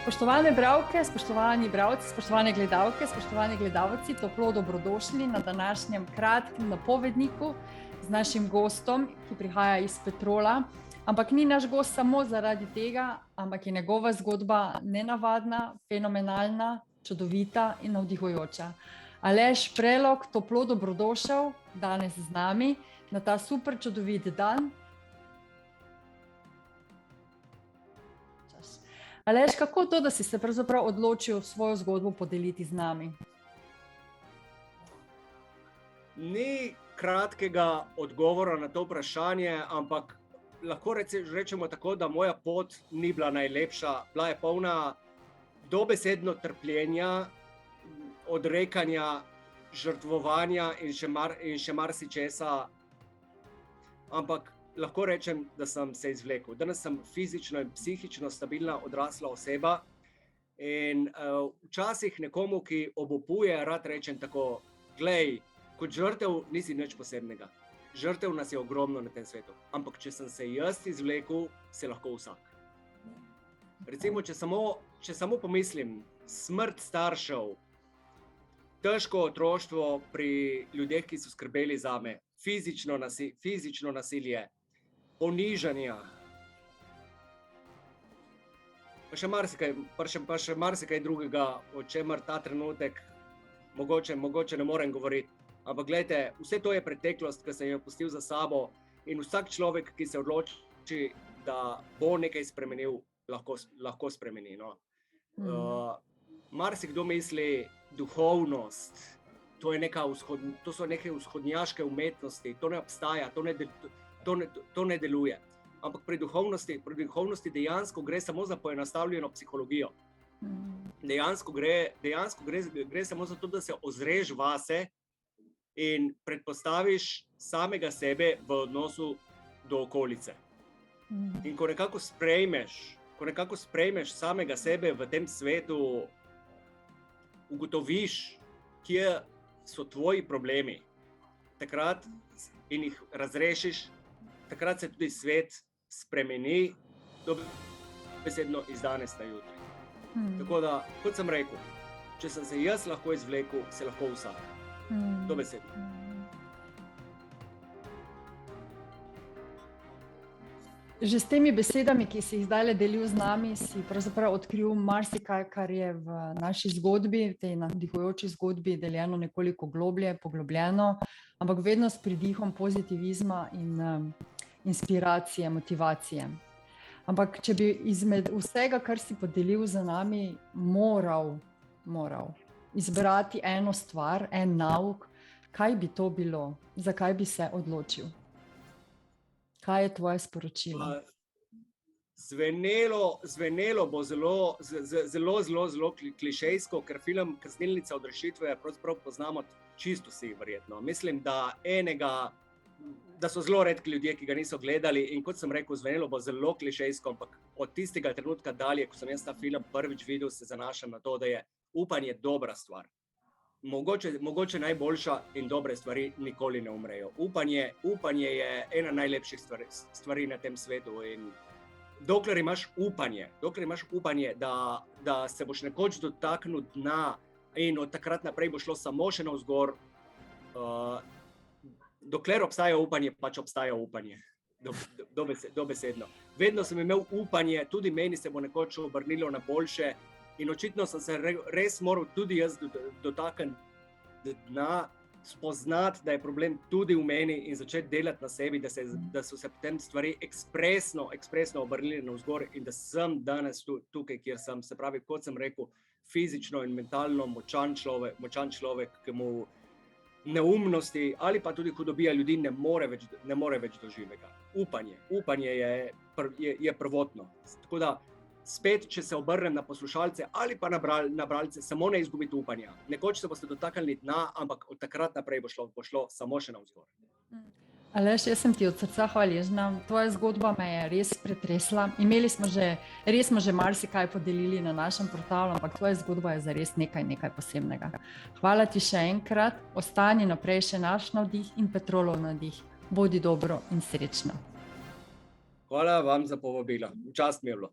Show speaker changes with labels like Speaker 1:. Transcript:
Speaker 1: Spoštovane bralke, spoštovani bralci, spoštovane gledalke, spoštovani gledalci, toplo dobrodošli na današnjem kratkem napovedniku z našim gostom, ki prihaja iz Petrola. Ampak ni naš gost samo zaradi tega, ampak je njegova zgodba nenavadna, fenomenalna, čudovita in navdihujoča. Aleš Prelog, toplo dobrodošel danes z nami na ta super čudovit dan. Aleš, kako to, da si se pravzaprav odločil svojo zgodbo podeliti z nami?
Speaker 2: Ni kratkega odgovora na to vprašanje, ampak lahko rečemo tako, da moja pot ni bila najlepša. Bila je polna dobesedno trpljenja, odrekanja, žrtvovanja in še marsičesa. Ampak lahko rečem, da sem se izvlekel. Danes sem fizično in psihično stabilna odrasla oseba in včasih nekomu, ki obupuje, rad rečem tako: glej, kot žrtev nisi nič posebnega. Žrtev nas je ogromno na tem svetu. Ampak če sem se jaz izvlekel, se lahko vsak. Recimo, če samo pomislim, smrt staršev, težko otroštvo pri ljudeh, ki so skrbeli zame, fizično nasilje, ponižanja, pa še marsikaj drugega, o čemer ta trenutek mogoče ne morem govoriti. Ampak glejte, vse to je preteklost, ki sem jo pustil za sabo, in vsak človek, ki se odloči, da bo nekaj spremenil, lahko spremeni. No. Marsikdo misli, duhovnost, to so neke vzhodnjaške umetnosti, to ne obstaja, to ne deluje. Ampak pri duhovnosti dejansko gre samo za poenostavljeno psihologijo. Dejansko gre samo za to, da se ozreš vase in predpostaviš samega sebe v odnosu do okolice. In ko nekako sprejmeš samega sebe v tem svetu, ugotoviš, kje so tvoji problemi, takrat in jih razrešiš, takrat se tudi svet spremeni, dobesedno iz danes na jutri. Tako da, kot sem rekel, če sem se jaz lahko izvlekel, se lahko vsak. Dobesedno.
Speaker 1: Že s temi besedami, ki si jih zdaj delil z nami, si pravzaprav odkril marsikaj, kar je v naši zgodbi, v tej navdihujoči zgodbi deljeno nekoliko globlje, poglobljeno, ampak vedno s pridihom pozitivizma in inspiracije, motivacije. Ampak če bi izmed vsega, kar si podelil z nami, moral izbrati eno stvar, en nauk, kaj bi to bilo? Zakaj bi se odločil? Kaj je tvoje sporočilo?
Speaker 2: Zvenelo bo zelo klišejsko, ker film Kaznilnica od rešitve pravzaprav poznamo čisto vsi verjetno. Mislim, da so zelo redki ljudje, ki ga niso gledali, in kot sem rekel, zvenelo bo zelo klišejsko, ampak od tistega trenutka dalje, ko sem jaz ta film prvič videl, se zanašam na to, da je upanje dobra stvar. Mogoče najboljša in dobre stvari nikoli ne umrejo. Upanje je ena najlepših stvari na tem svetu in dokler imaš upanje, da se boš nekoč dotaknil dna in od takrat naprej bo šlo samo še navzgor, dokler obstaja upanje, pač obstaja upanje. Dobesedno. Vedno sem imel upanje, tudi meni se bo nekoč obrnilo na boljše. In očitno sem se res moral tudi jaz dotakniti dna, spoznati, da je problem tudi v meni in začeti delati na sebi, da so se potem stvari ekspresno obrnili navzgor in da sem danes tukaj, kjer sem. Se pravi, kot sem rekel, fizično in mentalno močan človek, ki mu neumnosti ali pa tudi hudobija ljudi ne more več doživeti. Upanje je prvotno. Tako da spet, če se obrnem na poslušalce ali pa na bralce, samo ne izgubiti upanja. Nekoč se boste dotaknili dna, ampak od takrat naprej bo šlo samo še navzgor.
Speaker 1: Aleš, jaz sem ti od srca hvaležna. Tvoja zgodba me je res pretresla. Res smo že marsikaj podelili na našem portalu, ampak tvoja zgodba je zares nekaj posebnega. Hvala ti še enkrat. Ostani naprej še naš navdih in Petrolov navdih. Bodi dobro in srečno.
Speaker 2: Hvala vam za povabilo. Čast mi je bilo.